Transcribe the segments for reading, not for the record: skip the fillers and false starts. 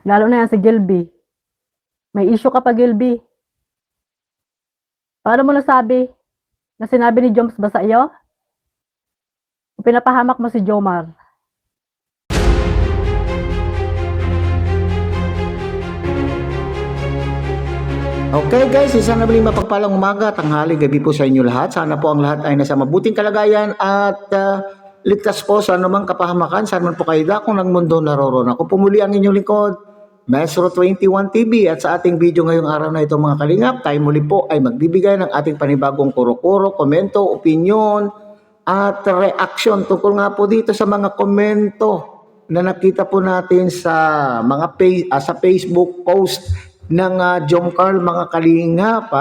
Lalo na yan si Gilby. May issue ka pa, Gilby. Paano mo nasabi na sinabi ni Joms ba sa iyo? O pinapahamak mo si Jomar? Okay guys, isang nabiling mapagpalang umaga, tanghali, gabi po sa inyo lahat. Sana po ang lahat ay nasa mabuting kalagayan at ligtas po sa anumang kapahamakan. Saan man po kayo dakong ng mundo naroroon. Ako po muli ang inyong lingkod, Maestro 21 TV, at sa ating video ngayong araw na ito mga kalingap, tayo muli po ay magbibigay ng ating panibagong kuro-kuro, komento, opinion at reaction tungkol nga po dito sa mga komento na nakita po natin sa mga sa Facebook post ng John Carl mga kalingap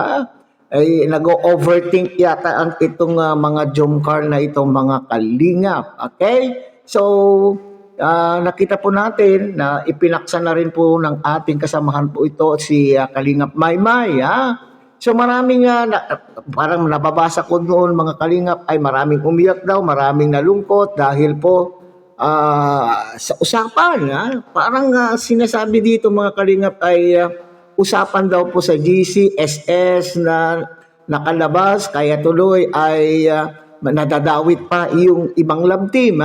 ay nag-overthink yata ang itong mga John Carl na itong mga kalingap. Okay? So, nakita po natin na ipinaksa na rin po ng ating kasamahan po ito si Kalingap Maymay. So maraming parang nababasa ko noon mga kalingap ay maraming umiyak daw, maraming nalungkot dahil po sa usapan. Parang sinasabi dito mga kalingap ay usapan daw po sa GC, SS na nakalabas kaya tuloy ay nadadawit pa yung ibang love team.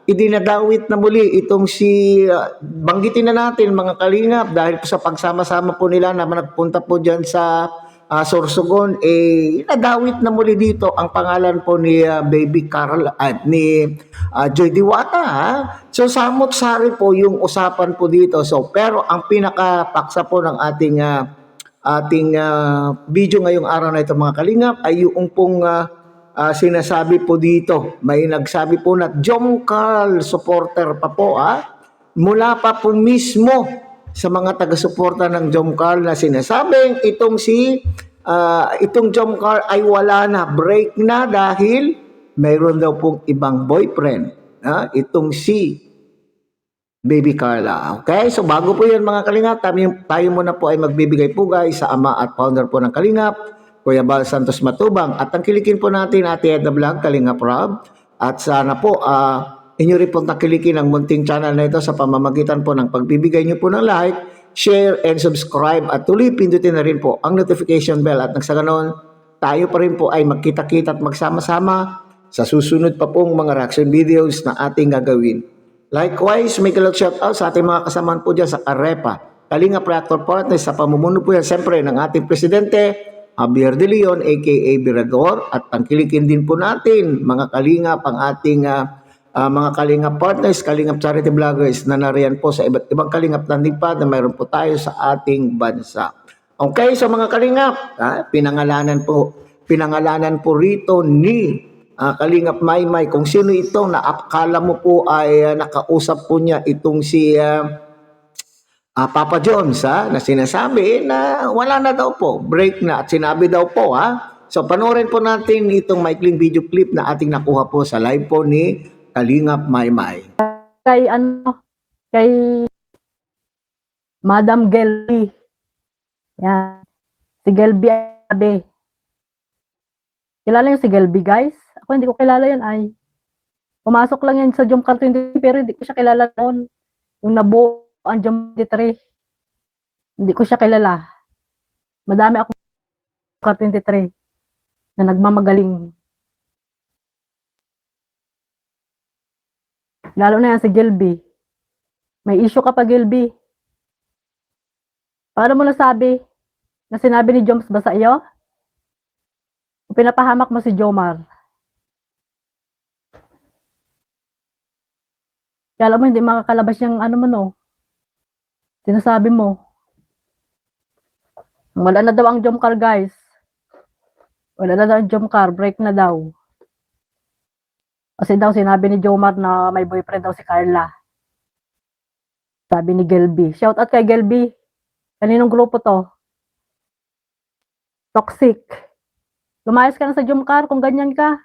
Idinadawit na muli itong si banggitin na natin mga kalingap dahil po sa pagsama-sama po nila na nagpunta po dyan sa Sorsogon, nadawit na muli dito ang pangalan po ni Baby Carl at ni Joy Diwata. So samot-sari po yung usapan po dito. So pero ang pinakapaksa po ng ating video ngayong araw na ito mga kalingap ay yung pong sinasabi po dito. May nagsabi po na John Carl supporter pa po mula pa po mismo sa mga taga-suporta ng John Carl na sinasabing itong John Carl ay wala na, break na dahil mayroon daw pong ibang boyfriend. Itong si Baby Carla. Okay? So bago po yan mga kalingap, tayo muna po ay magbibigay po guys sa ama at founder po ng Kalingap, Kuya Bal Santos Matubang. At tangkilikin po natin Ate Edna Vlog, Kalingap Rob. At sana po inyo rin po nakilikin ang munting channel na ito sa pamamagitan po ng pagbibigay nyo po ng like, share, and subscribe. At tuloy pindutin na rin po ang notification bell. At sa ganon, tayo pa rin po ay magkita-kita at magsama-sama sa susunod pa pong mga reaction videos na ating gagawin. Likewise, may kalot shoutout sa ating mga kasamahan po dyan sa Arepa, Kalingap Reactor Partners sa pamumuno po yan siyempre ng ating Presidente, Javier De Leon aka Virador, at tangkilikin din po natin mga kalingap ang ating mga Kalingap Partners, Kalingap Charity Vloggers na nariyan po sa iba't ibang Kalingap Landingpad na mayroon po tayo sa ating bansa. Okay, so mga kalingap, pinangalanan po rito ni Kalingap Maymay kung sino ito na akala mo po ay nakausap po niya itong si Papa Jones na sinasabi na wala na daw po, break na, at sinabi daw po So panoorin po natin itong maikling video clip na ating nakuha po sa live po ni Kalingap Maymay. Kay Madam Gelby. Yan. Si Gelby Abe. Kilala yung si Gelby guys? Ako hindi ko kilala yan ay. Pumasok lang yan sa Jom Car 23 pero hindi ko siya kilala noon. Yung nabuo ang Jom 23. Hindi ko siya kilala. Madami ako Car 23 na nagmamagaling. Lalo na yan si Gelby. May issue ka pa, Gelby. Paano mo nasabi na sinabi ni Joms ba sa iyo? O pinapahamak mo si Jomar? Kaya alam mo, hindi makakalabas yung ano mo, no? Sinasabi mo. Wala na daw ang Jomcar, guys. Wala na daw ang Jomcar. Break na daw. Kasi daw sinabi ni Jomar na may boyfriend daw si Carla. Sabi ni Gelby. Shout out kay Gelby. Kaninong grupo to? Toxic. Lumayas ka na sa Jomcar kung ganyan ka.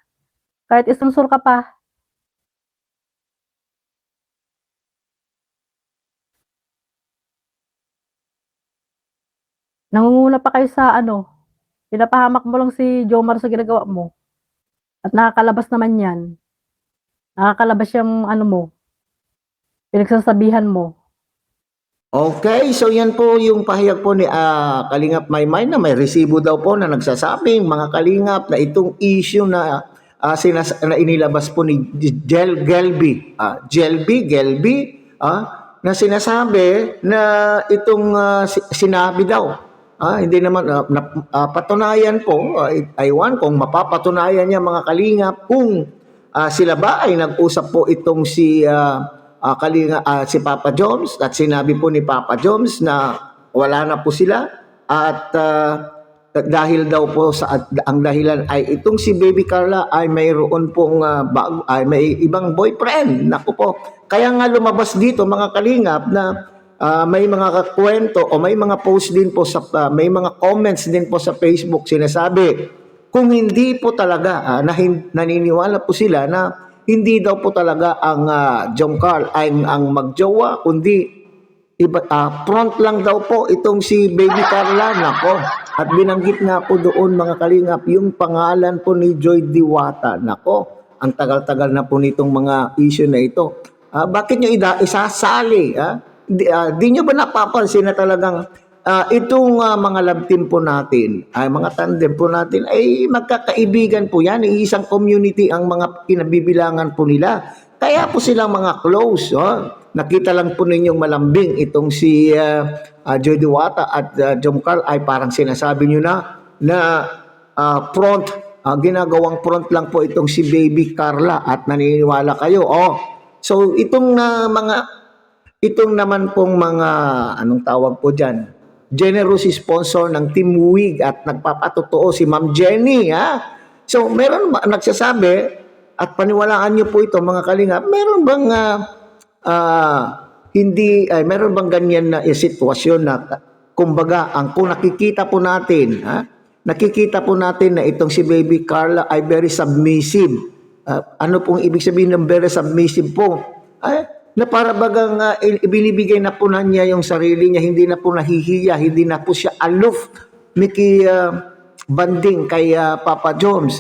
Kahit isunsur ka pa. Nangunguna pa kayo sa pinapahamak mo lang si Jomar sa ginagawa mo. At nakakalabas naman yan. Nakakalabas yung mo. Pinagsasabihan mo. Okay, so yan po yung pahayag po ni Kalingap Maymay na may resibo daw po na nagsasabing mga Kalingap na itong issue na na inilabas po ni Gelby na sinasabi na itong sinabi daw. Hindi naman patunayan po, aywan kung mapapatunayan niya mga Kalingap kung sila ba ay nag-usap po itong si Papa Joms at sinabi po ni Papa Joms na wala na po sila at dahil daw po ang dahilan ay itong si Baby Carla ay mayroon pong may ibang boyfriend. Naku po. Kaya nga lumabas dito mga Kalingap na may mga kwento o may mga post din po may mga comments din po sa Facebook sinasabi kung hindi po talaga naniniwala po sila na hindi daw po talaga ang John Carl ay ang magjowa, kundi front lang daw po itong si Baby Carla. Nako. At binanggit nga po doon mga Kalingap yung pangalan po ni Joy Diwata. Nako, ang tagal-tagal na po nitong mga issue na ito. Bakit nyo isasali? Di nyo ba napapansin na talagang itong mga love team po natin, mga tandem po natin, ay magkakaibigan po yan. Isang community ang mga kinabibilangan po nila. Kaya po silang mga close. Nakita lang po ninyong malambing itong si Joy Diwata at John Carl ay parang sinasabi nyo na front, ginagawang front lang po itong si Baby Carla at naniniwala kayo. So itong naman pong mga, anong tawag po dyan, generous sponsor ng Team Wig at nagpapatotoo si Ma'am Jenny. So meron nagsasabi at paniwalaan niyo po ito mga Kalingap, meron bang meron bang ganyan na sitwasyon na kumbaga kung nakikita po natin na itong si Baby Carla ay very submissive. Ano pong ibig sabihin ng very submissive po? Na para bagang ibinibigay na po na niya yung sarili niya, hindi na po nahihiya, hindi na po siya aloof, banding kay Papa Joms.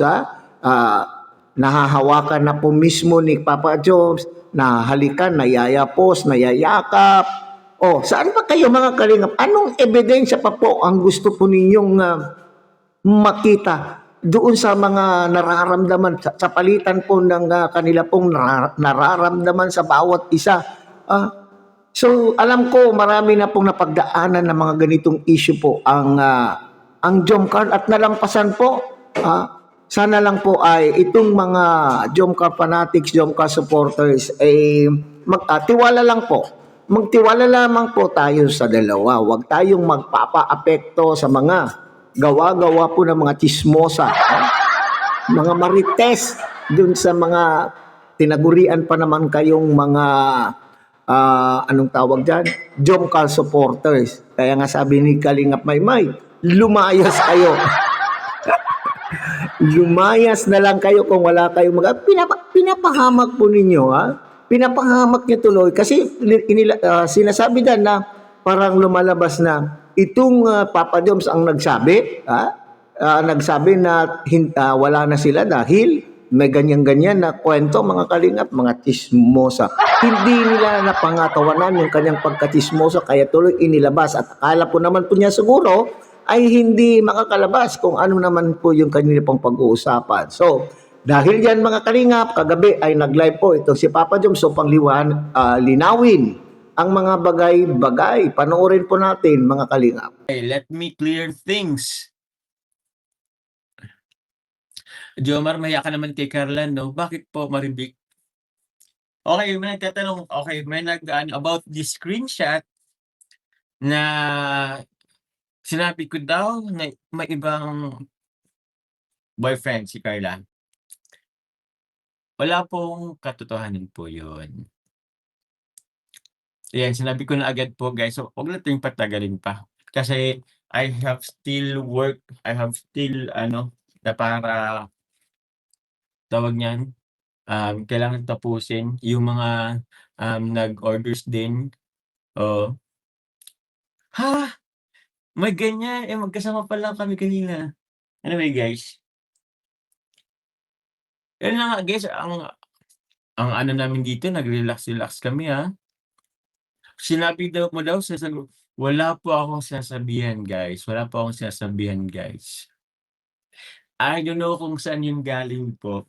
Nahahawakan na po mismo ni Papa Joms, nahalikan, nayayapos, nayayakap. Saan pa kayo mga Kalingap? Anong ebidensya pa po ang gusto po ninyong makita doon sa mga nararamdaman sa palitan po ng kanila pong nararamdaman sa bawat isa. So alam ko marami na pong napagdaanan ng mga ganitong issue po ang Jomcar at nalampasan po. Sana lang po ay itong mga Jomcar fanatics, Jomcar supporters ay magtiwala lang po. Magtiwala lamang po tayo sa dalawa. Huwag tayong magpapa-apekto sa mga gawa-gawa po ng mga chismosa, mga marites dun sa mga tinagurian pa naman kayong mga anong tawag dyan? Jomcar supporters. Kaya nga sabi ni Kalingap Maymay, lumayas kayo. Lumayas na lang kayo kung wala kayong pinapahamak po ninyo, pinapahamak niyo tuloy kasi sinasabi dyan na parang lumalabas na itong Papa Joms ang nagsabi na wala na sila dahil may ganyan-ganyan na kwento mga Kalingap, mga chismosa. Hindi nila napangatawanan yung kanyang pagkatismosa kaya tuloy inilabas at akala po naman po niya siguro ay hindi makakalabas kung ano naman po yung kanila pong pag-uusapan. So, dahil yan mga Kalingap, kagabi ay nag-live po itong si Papa Joms so linawin ang mga bagay-bagay. Panoorin po natin mga Kalingap. Okay, let me clear things. Jomar, mahiya ka naman kay Carlan, no? Bakit po, Maribik? Okay, may nagtatanong, about this screenshot na sinabi ko daw na may ibang boyfriend si Carla. Wala pong katotohanan po yun. Yan, sinabi ko na agad po guys, so huwag natin patagalin pa. Kasi I have still na para tawag niyan, kailangan tapusin yung mga nag-orders din. May ganyan, magkasama pa lang kami kanina. Anyway guys, yun na nga guys, ang ano namin dito, nag-relax kami Sinabi daw mo daw, wala po akong sasabihan, guys. Wala po akong sasabihan, guys. I don't know kung saan yung galing po.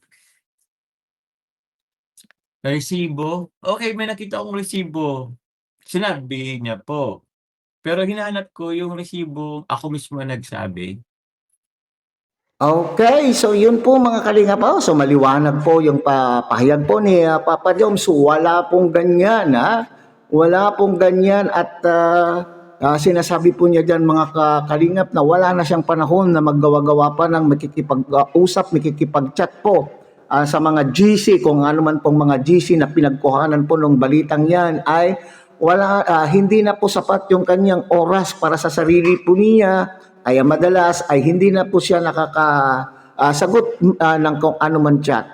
Resibo? Okay, may nakita akong resibo. Sinabi niya po. Pero hinahanap ko yung resibo, ako mismo nagsabi. Okay, so yun po mga kalinga po. So maliwanag po yung pahayag po ni Papa Joms. Wala pong ganyan, ha? Wala pong ganyan at sinasabi po niya dyan mga kalingap na wala na siyang panahon na maggawa-gawa pa ng makikipag-usap, makikipag-chat po sa mga GC, kung ano man pong mga GC na pinagkuhanan po ng balitang yan ay wala, hindi na po sapat yung kanyang oras para sa sarili po niya. Kaya madalas ay hindi na po siya nakakasagot ng kung ano man chat.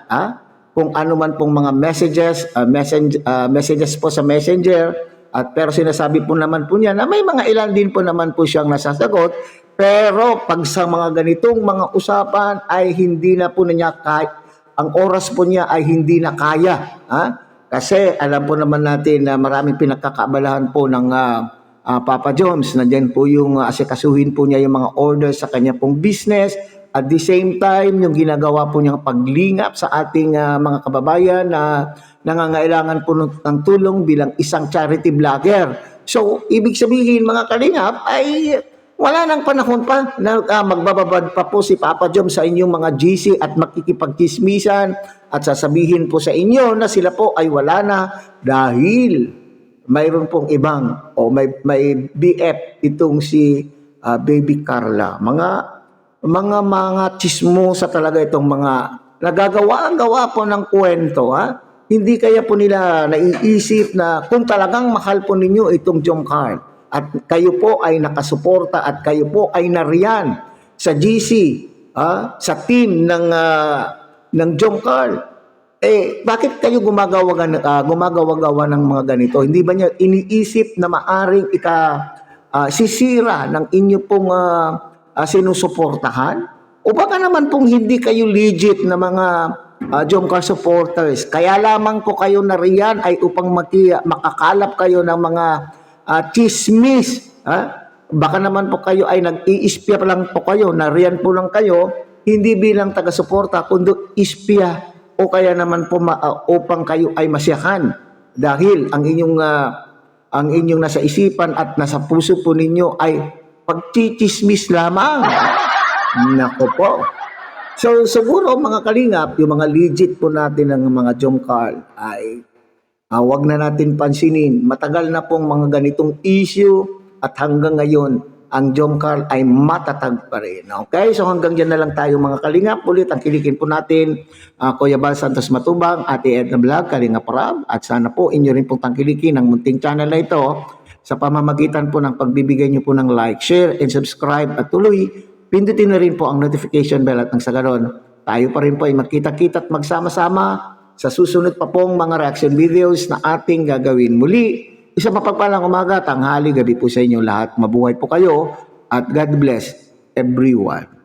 Kung ano man pong mga messages po sa messenger. At pero sinasabi po naman po niya na may mga ilan din po naman po siyang nasasagot. Pero pag sa mga ganitong mga usapan ay hindi na po niya ang oras po niya ay hindi na kaya. Kasi alam po naman natin na maraming pinagkakaabalahan po ng Papa Joms. Nandiyan po yung asikasuhin po niya yung mga orders sa kanya pong business. At the same time, yung ginagawa po niyang paglingap sa ating mga kababayan na nangangailangan po ng tulong bilang isang charity vlogger. So, ibig sabihin mga kalingap ay wala nang panahon pa na magbababad pa po si Papa Joms sa inyong mga GC at makikipagtismisan at sasabihin po sa inyo na sila po ay wala na dahil mayroon pong ibang o may BF itong si Baby Carla. Mga chismosa talaga itong mga nagagawa po ng kwento. Hindi kaya po nila naiisip na kung talagang mahal po ninyo itong Jom Carl at kayo po ay nakasuporta at kayo po ay nariyan sa GC, sa team ng Jom Carl, bakit kayo gumagawa ng mga ganito? Hindi ba niya iniisip na maaring sisira ng inyo pong sinusuportahan? O baka naman pong hindi kayo legit na mga Jom Carl supporters. Kaya lamang po kayo nariyan ay upang makakalap kayo ng mga chismis. Baka naman po kayo ay nag-iispya lang po kayo, nariyan po lang kayo, hindi bilang taga-suporta, kundi ispya o kaya naman po upang kayo ay masyahan. Dahil ang inyong nasa isipan at nasa puso po ninyo ay pagchichismis lamang. Nako po. So siguro mga kalingap, yung mga legit po natin ng mga Jom Carl ay wag na natin pansinin. Matagal na pong mga ganitong issue at hanggang ngayon, ang Jom Carl ay matatag pa rin. Okay? So hanggang dyan na lang tayo mga kalingap. Ulit ang kilikin po natin, Kuya Bal Santos Matubang, Ate Edna Vlog, Kalingap Rab. At sana po inyo rin pong tangkilikin ang munting channel na ito sa pamamagitan po ng pagbibigay nyo po ng like, share, and subscribe. At tuloy, pindutin na rin po ang notification bell at nang sa ganon, tayo pa rin po ay magkita-kita at magsama-sama sa susunod pa pong mga reaction videos na ating gagawin. Muli, isang mapagpalang umaga, tanghali, gabi po sa inyo lahat. Mabuhay po kayo at God bless everyone.